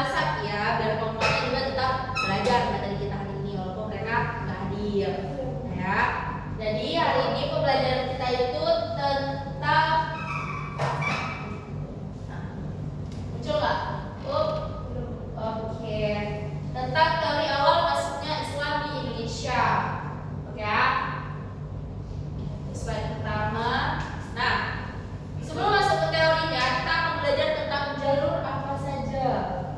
WhatsApp ya, biar kelompoknya juga tetap belajar materi kita hari ini walaupun mereka nggak hadir ya. Jadi hari ini pembelajaran kita itu tentang muncul nggak? Oke. Tentang teori awal masuknya Islam di Indonesia. Oke ya. Slide pertama. Nah, sebelum masuk ke teorinya, kita akan belajar tentang jalur apa saja,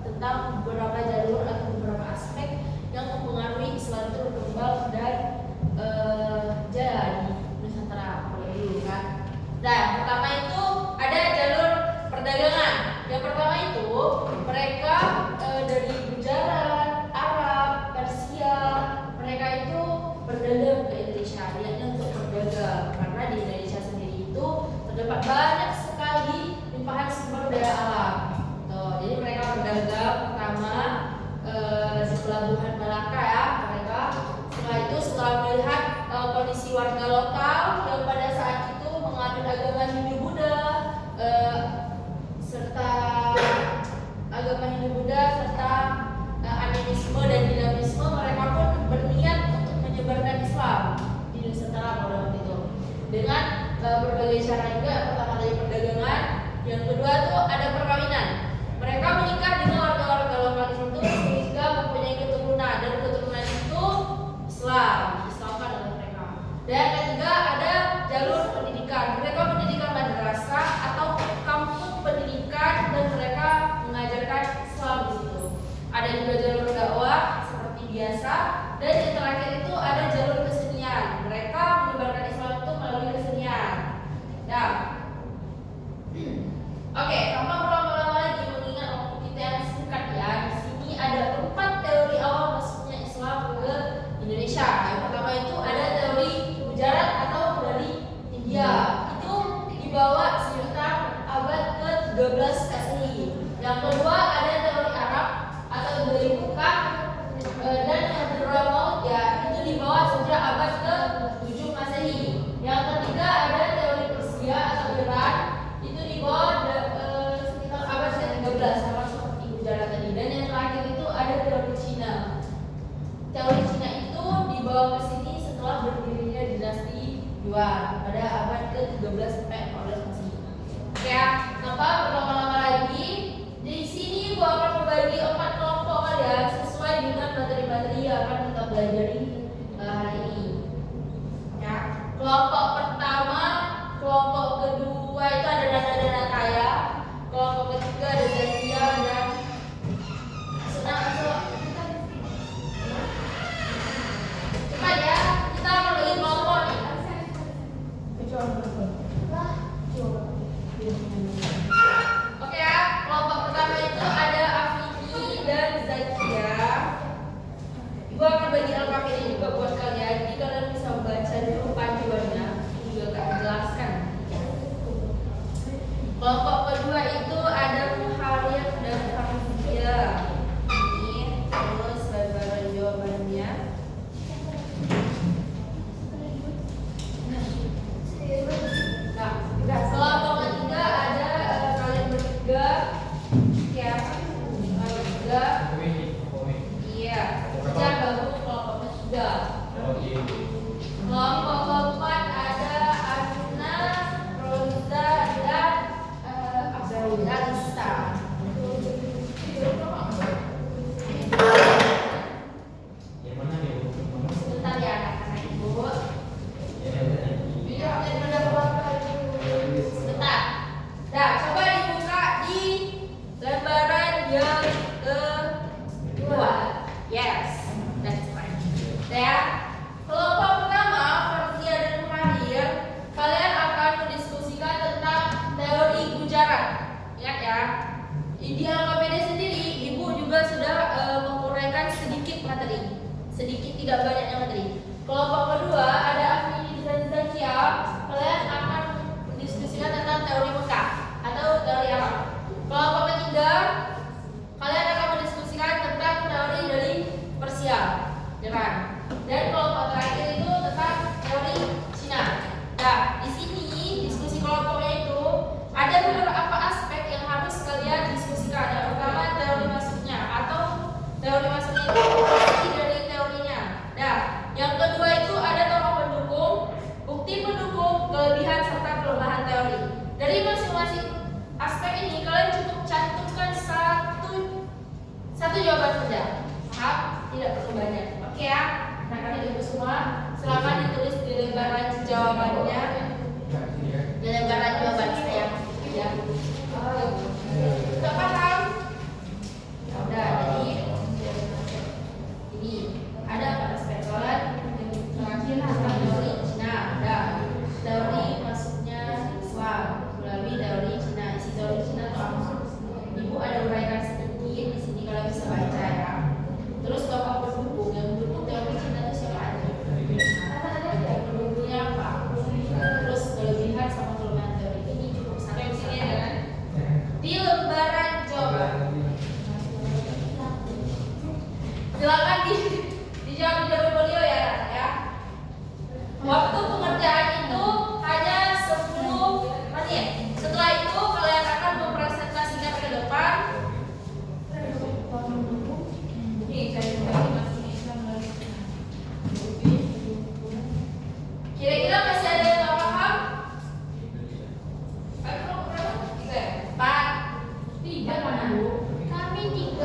tentang beberapa jalur atau beberapa aspek yang mempengaruhi Islam itu berkembang dan jadi Nusantara kalau dulu kan. Nah, pertama itu ada jalur perdagangan. Yang pertama itu mereka dari Gujarat, Arab, Persia, mereka itu berdagang ke Indonesia, niatnya untuk berdagang karena di Indonesia sendiri itu terdapat banyak sekali limpahan sumber daya alam. Tuh, jadi mereka berdagang pertama di pelabuhan Malaka ya mereka. Setelah itu setelah melihat kondisi warga lokal yang pada saat itu menganut agama Hindu-Buddha serta animisme dan dinamisme, mereka pun berniat untuk menyebarkan Islam di Nusantara pada waktu itu dengan berbagai cara juga. Pertama tadi perdagangan, yang kedua tuh ada perkawinan. Mereka menikah dengan warga-warga lokal di situ sehingga mempunyai keturunan dan keturunan itu Islamkan oleh mereka. Dan yang ketiga ada jalur pendidikan. Mereka mendirikan madrasah atau kampung pendidikan dan mereka mengajarkan Islam di situ. Ada juga jalur dakwah seperti biasa, dan yang terakhir itu ada jalur kesenian. Mereka menyebarkan Islam itu melalui kesenian. Nah, oke, tanpa berlama-lama lagi mengingat waktu kita yang singkat ya. Di sini ada 4 teori awal masuknya Islam ke Indonesia. Yang pertama itu ada teori Gujarat atau dari India. Itu dibawa sekitar abad ke-13 Masehi. Yang kedua ada teori Arab atau dari Mekah, dan yang Hadramaut ya itu dibawa sejak abad ke-7 Masehi. Yang ketiga ada teori Persia atau Iran, itu dibawa sekitar abad ke-13 sama seperti Gujarat tadi. Dan yang terakhir itu ada teori Cina. Teori Cina itu dibawa ke sini setelah berdirinya dinasti Yuan pada abad ke-13 sampai 14 Masehi. Oke ya, tanpa berlama-lama lagi, di sini gua akan membagi 4 kelompok ya sesuai dengan materi-materi yang akan kita pelajari hari ini. Ya, kelompok pertama, kelompok kedua itu ada dana-dana kaya, kelompok ketiga ada Zambia dan cepat ya, kita akan bagi kelompok nih. Oke ya, kelompok pertama itu ada Afini dan Zakia. Ibu akan bagi alfabet ini juga buat kalian, jadi kalian bisa baca dulu panduannya, juga akan menjelaskan. Kelompok kedua itu ada Muharrir dan Farizia. Ini terus bagian jawabannya. Nah, kelompok ketiga ada kalian bertiga, ya, bertiga. Iya, kita baru kelompok ketiga. Kelompok keempat ada Asna, Rosa dan Abdulista. Sebentar ya anak-anak ibu. Sebentar. Nah, coba dibuka di lembaran yang kedua. Yes, that's right. Ya. Kelompok pertama, Farizia dan Muharrir, kalian akan mendiskusikan tentang teori Gujarat. Ingat ya. Di alfabetnya sendiri, ibu juga sudah menguraikan sedikit materi, sedikit tidak banyaknya materi. Kelompok kedua ada Afini dan Zakia, kalian akan mendiskusikan tentang teori Mekah atau teori Arab. Kelompok ketiga, kalian akan mendiskusikan tentang teori dari Persia, Iran. Dan kelompok terakhir itu tentang teori Cina. Nah, di sini diskusi kelompoknya itu ada beberapa aspek yang harus kalian diskusikan. Yang pertama teori masuknya. semua. Silakan ditulis di lembaran jawabannya. Di lembaran jawaban saya. Ya. Sudah paham? Ya udah. Jadi ini ada pada spekulan terakhir teori Cina. Ada teori masuknya Islam melalui teori Cina. Isi teori Cina itu apa? Ibu ada uraikan sedikit di sini kalau bisa baca ya. Terus tokoh pendukung yang mendukung teori Cina itu siapa aja? Pendukungnya apa? Terus kelebihan sama kelemahan teori ini cukup sampai di sini ya kan? Di lembaran jawaban. Silakan dijawab di portfolio ya, ya. Waktu pengerjaan itu hanya 10 menit. Setelah itu kalian akan mempresentasikan ke depan. Kira-kira masih ada yang tak paham? Pak, 3 mana? Kami 3.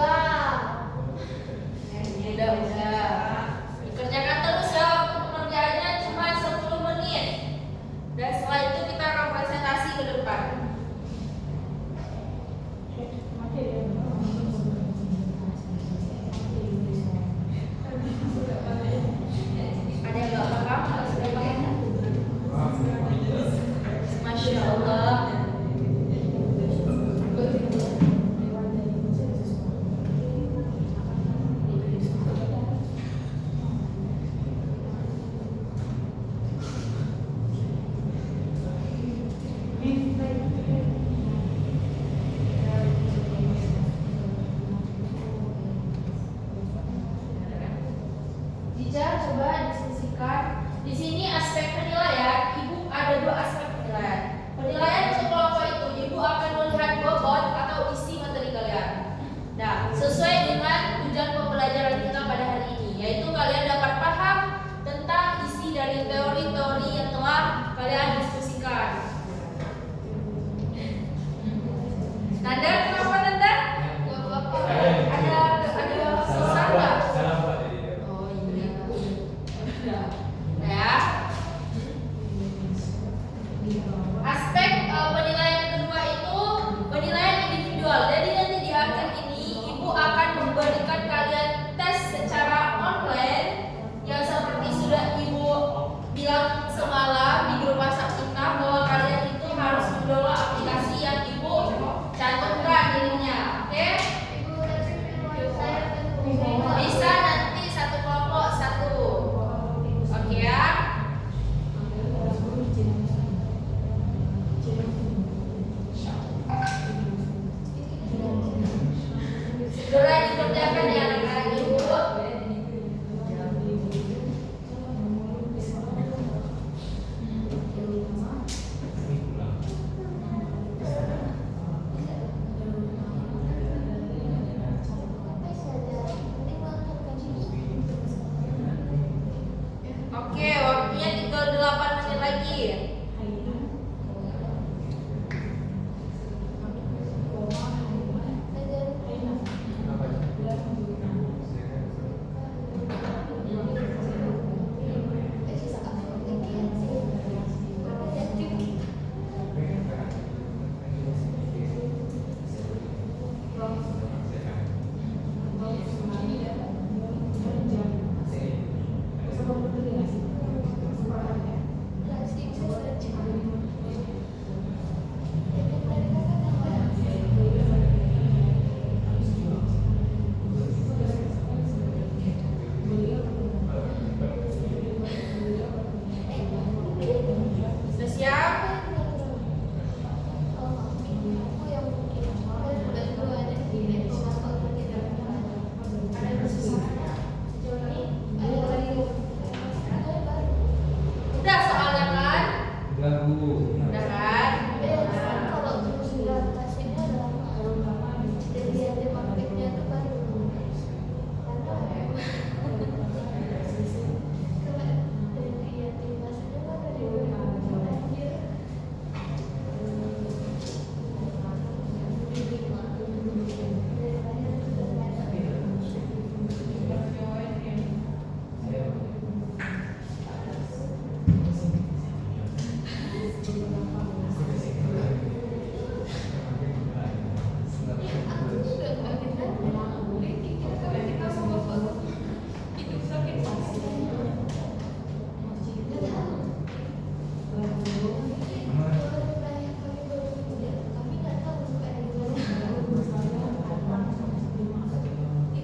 Udah. Dikerjakan terus ya, waktu pengerjaannya cuma 10 menit. Dan setelah itu kita akan presentasi ke depan. Ada yang nggak paham? Masya Allah. Teacher, coba diskusikan. Di sini aspek penilaian, Ibu ada 2 aspek penilaian. Penilaian untuk kelompok itu, Ibu akan melihat bobot atau isi materi kalian. Nah, sesuai dengan tujuan pembelajaran kita pada hari ini, yaitu kalian dapat paham tentang isi dari teori-teori yang telah kalian diskusikan. Nanda, kenapa Nanda? Ada susah nggak? Oh iya. Ya. Aspek penilaian kedua itu penilaian individual. Jadi nanti di akhir ini Ibu akan memberikan kalian tes secara online yang seperti sudah Ibu bilang semalam di grup WhatsApp kita bahwa kalian itu harus mendownload aplikasi yang Ibu cantumkan dirinya. Oke? Bisa nanti satu kelompok satu. Oke ya? Segera dikerjakan ya anak-anak Ibu. Oke, waktunya tinggal 8 menit lagi.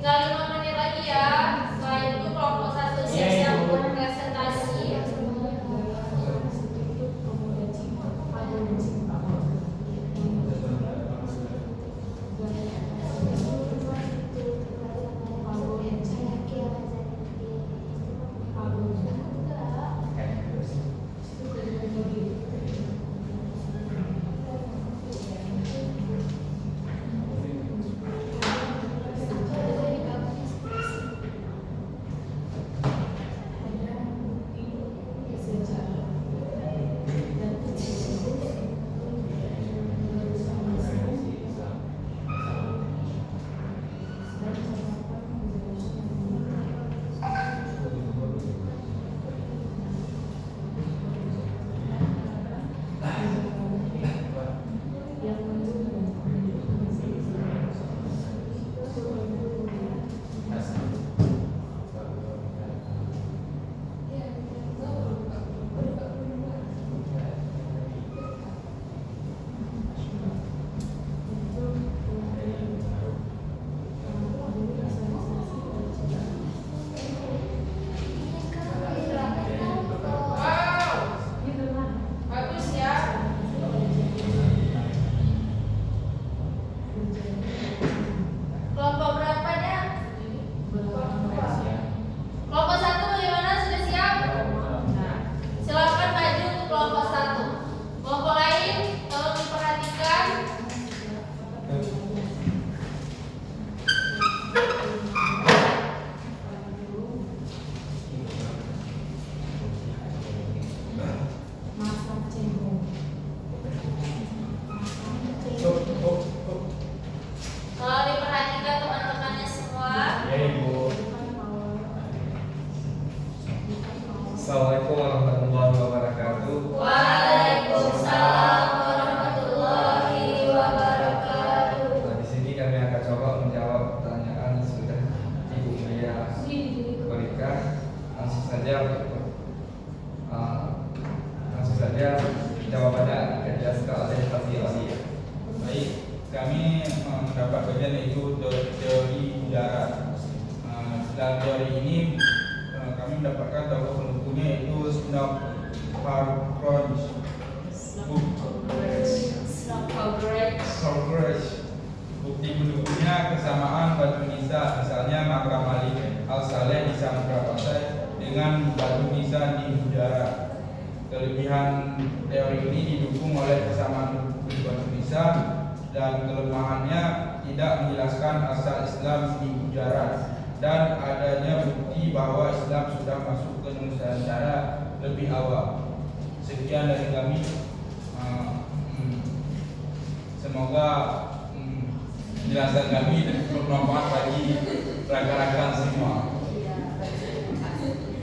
Tinggal 5 menit lagi ya. Setelah itu kelompok 1 siap-siap presentasi. Assalamualaikum warahmatullahi wabarakatuh. Waalaikumsalam warahmatullahi wabarakatuh. Nah, di sini kami akan coba menjawab pertanyaan sudah Ibu Maria berikan. Langsung saja jawabannya akan dijelaskan oleh Fadli Aulia. Baik, kami mendapat bagian yaitu teori udara. Dalam teori ini kami mendapatkan bahwa pendukungnya yaitu Snowcross. Bukti pendukungnya kesamaan batu nisan, misalnya makam Ali Al-Saleh di Samudra Pasai dengan batu nisan di udara. Kelebihan teori ini didukung oleh kesamaan batu nisan dan kelemahannya tidak menjelaskan asal Islam di udara dan adanya bukti bahwa Islam sudah masuk ke Nusantara lebih awal. Sekian dari kami. Semoga penjelasan kami bermanfaat bagi rekan-rekan semua.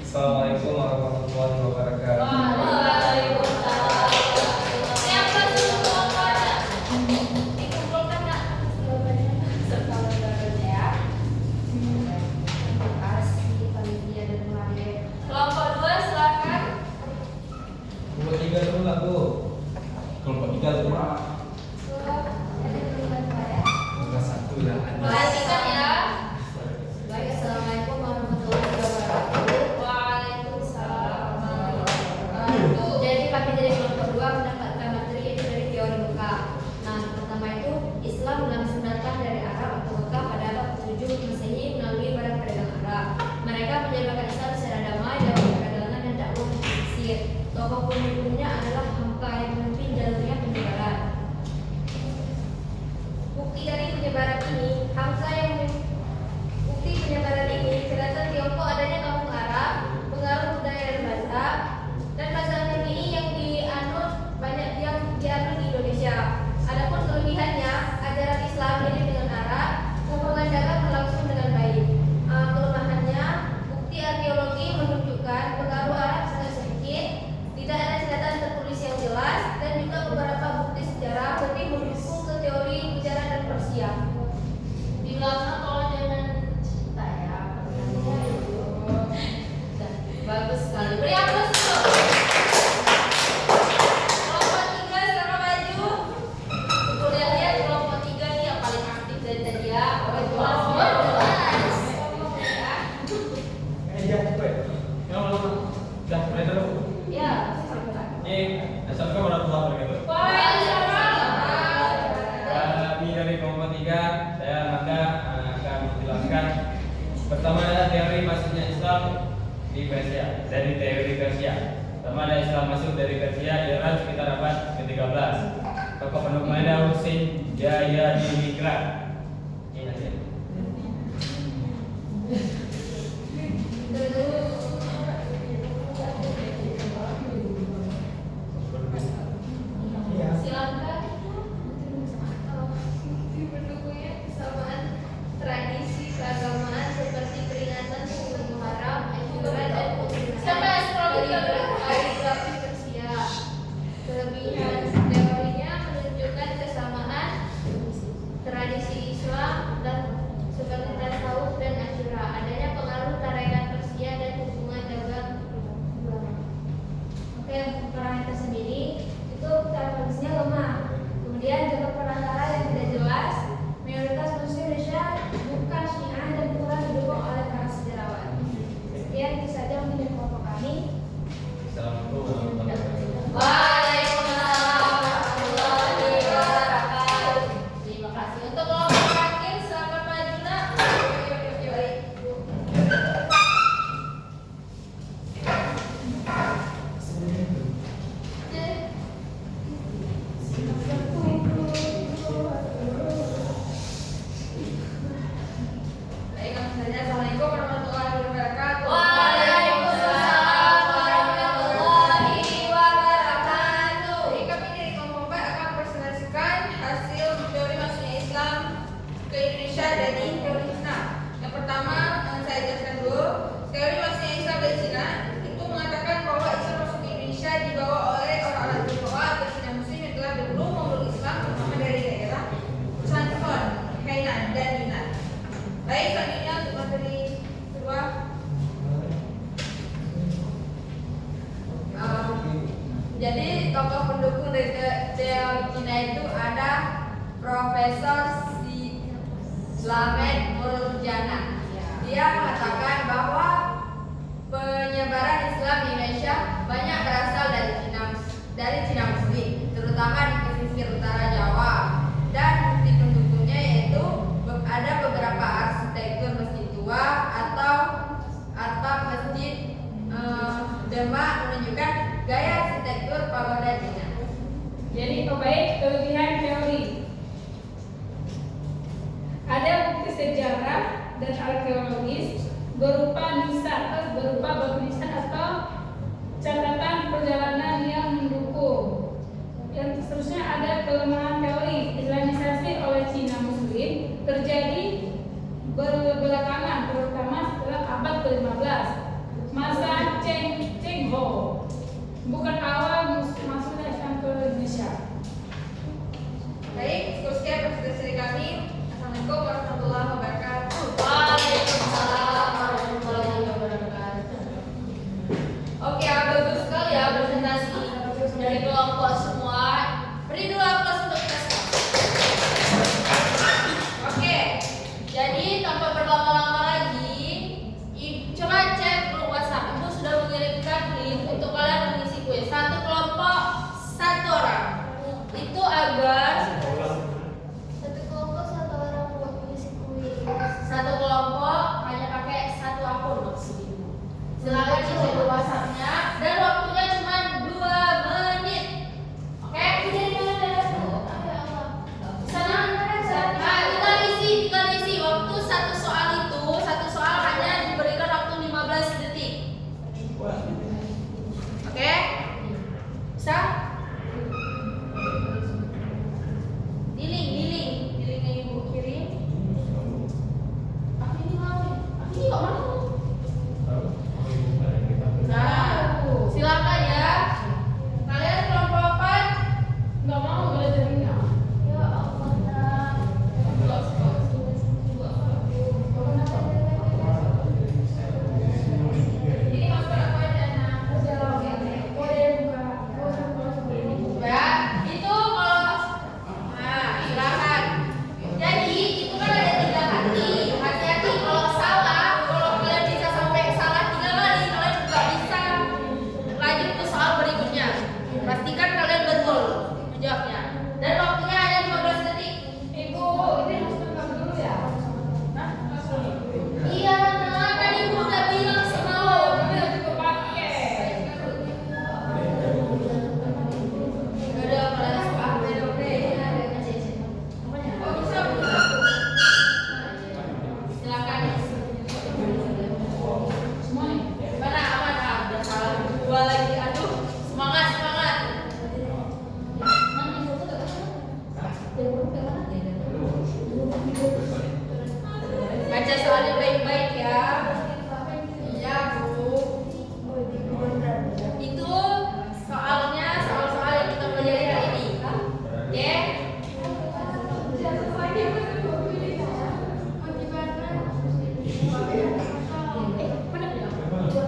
Assalamualaikum warahmatullahi wabarakatuh. Waalaikumsalam. Siapa dulu kelompoknya? Dikumpulkan nggak jawabannya serta lembarannya ya. Terima kasih panitia dan pelayan. Kelompok 2 silakan. Kelompok 3 dulu lah Bu. Kelompok 3 semua. Kelas 1 ya. Perhatikan ya. Baik, assalamualaikum warahmatullahi wabarakatuh. Waalaikumsalam warahmatullahi wabarakatuh. Armada Islam masuk dari Persia, Iran sekitar abad ke-13. Tokoh pendukungnya ada Husain Jayadiningrat. Ini aja. Silakan. Pendukungnya kesamaan tradisi keagamaan seperti peringatan Bulan Muharram, Asyura, dan Siapa yang scroll itu? kaligrafi Persia. Kelebihan teorinya menunjukkan kesamaan tradisi Islam dan seperti tasawuf dan Asyura. Adanya pengaruh tarekat Persia dan hubungan dagang ulama. Oke, untuk perang itu sendiri itu terorisnya lemah. Kemudian jalur perantara yang tidak jelas. Mayoritas Muslim Indonesia bukan Syiah dan pula didukung oleh para sejarawan. Sekian itu saja mungkin dari kelompok kami. Assalamualaikum warahmatullahi wabarakatuh. Waalaikumsalam warahmatullahi wabarakatuh. Terima kasih. Untuk kelompok terakhir, silakan maju nak. Baik, langsung saja. Assalamualaikum warahmatullahi wabarakatuh. Waalaikumsalam warahmatullahi wabarakatuh. Jadi kami dari kelompok 4 akan presentasikan hasil teori masuknya Islam ke Indonesia dari teori Cina. Yang pertama, saya jelaskan dulu. Teori masuknya Islam dari Cina itu mengatakan bahwa Islam masuk ke Indonesia dibawa oleh orang-orang Tionghoa atau Cina Muslim yang telah dahulu memeluk Islam, terutama dari daerah Canton, Hainan, dan Yunan. Baik, selanjutnya untuk materi kedua. Jadi tokoh pendukung dari teori Cina itu ada Profesor Slamet Murjana. Dia mengatakan bahwa penyebaran Islam di Indonesia banyak berasal dari Cina Muslim, terutama di pesisir utara Jawa. Dan bukti pendukungnya yaitu ada beberapa arsitektur masjid tua atau atap masjid Demak menunjukkan gaya arsitektur pagoda Cina. Jadi baik kelebihan teori. Ada bukti sejarah dan arkeologis berupa batu nisan atau catatan perjalanan yang mendukung. Yang seterusnya ada kelemahan teori. Islamisasi oleh Cina Muslim terjadi belakangan, terutama setelah abad ke-15. Masa Cheng Ho bukan awal masuknya Islam ke Indonesia. Baik, sekian presentasi dari kami. Assalamualaikum warahmatullahi wabarakatuh. Waalaikumsalam warahmatullahi wabarakatuh. Oke, bagus sekali ya presentasi dari kelompok semua. Beri dulu aplaus untuk kita semua. Oke, jadi tanpa berlama-lama lagi, coba cek grup WhatsApp. Ibu sudah mengirimkan link untuk kalian mengisi kuis. Satu kelompok, satu orang. Itu agar Satu kelompok satu orang buat mengisi kuis. satu kelompok hanya pakai satu akun maksud ibu. Silakan isi dulu WhatsApp-nya dan waktunya cuma 2 menit. Oke, udah di mana dulu? Sana, tinggal isi waktu satu soal itu baca soalnya baik-baik ya. Iya Bu. Itu soalnya soal-soal yang kita pelajari hari ini. Oke?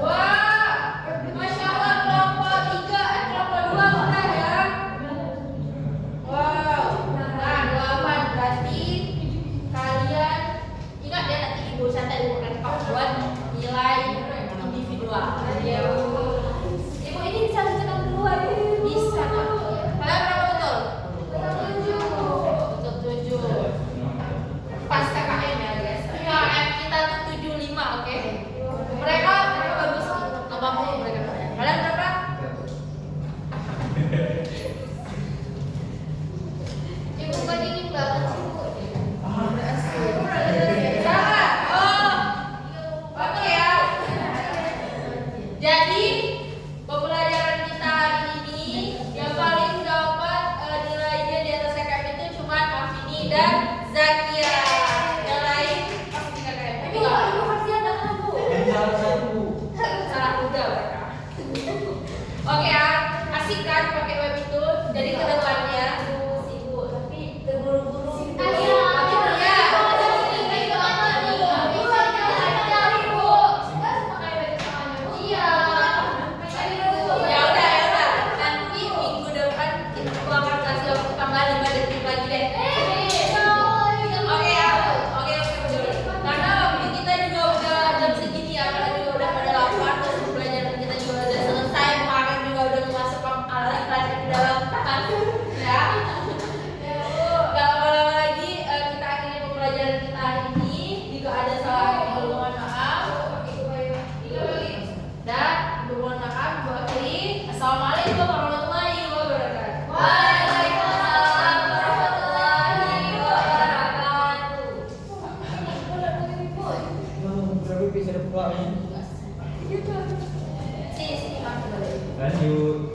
Wah, Masya Allah kelompok 3, kelompok 2 udah ya. Wow, nah 8 berarti kalian ingat ya nanti ibu santai ibu akan buat nilai individual. Ya. Ibu ini bisa mencetak keluar, bisa kok. Kalian berapa betul? Betul 7. Pas KKM ya guys. KKM kita tuh 75, oke? Mereka bagus, 80 mereka. Kalian berapa? Ibu kan dingin banget sih Bu. Salah. Oh. Oke ya. Jadi pembelajaran kita hari ini yang paling dapat nilainya di atas KKM itu cuma Afini dan Zakia. Yang lain pasti KKM. Tapi kalau pasti ada kan Bu? Salah juga mereka. Oke ya, asik kan pakai web itu. Jadi kedepannya sibuk tapi terburu-buru. Ya udah. Nanti minggu depan aku akan kasih waktu tambahan 5 detik lagi deh. Oke ya, oke. Karena waktu kita juga udah jam segini ya, karena juga udah pada lapar, terus pembelajaran kita juga udah selesai. Kemarin juga udah masuk alat-alat di dalam ya. Gak lama-lama lagi kita akhiri pembelajaran kita hari ini. Jika ada salah mohon maaf. Dan mohon maaf, gua akhiri. Assalamualaikum warahmatullahi wabarakatuh. Waalaikumsalam warahmatullahi wabarakatuh. Sini, maaf boleh. Lanjut.